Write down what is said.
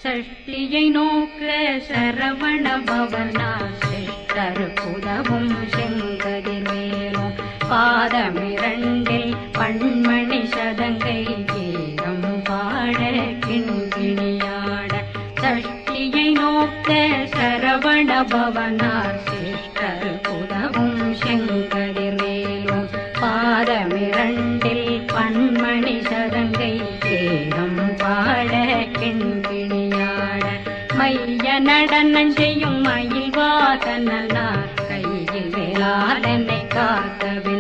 சஷ்டியை நோக்க சரவண பவனார் சிஷ்டருக்குதவும் செங்கதிர்வேலும் பாதமிரண்டில் பண்மணி சதங்கை கீதம் பாட கிண்கிணியாட சஷ்டியை நோக்க சரவண பவனார் சிஷ்டருக்குதவும் செங்கதிர்வேலும் பாதமிரண்டில் பண்மணி சதங்கை கீதம் பாட கிண்கிணியாட மைய நடனம் செய்யும் மயில் வாகனார் கையில் வேளாளனை காக்கவே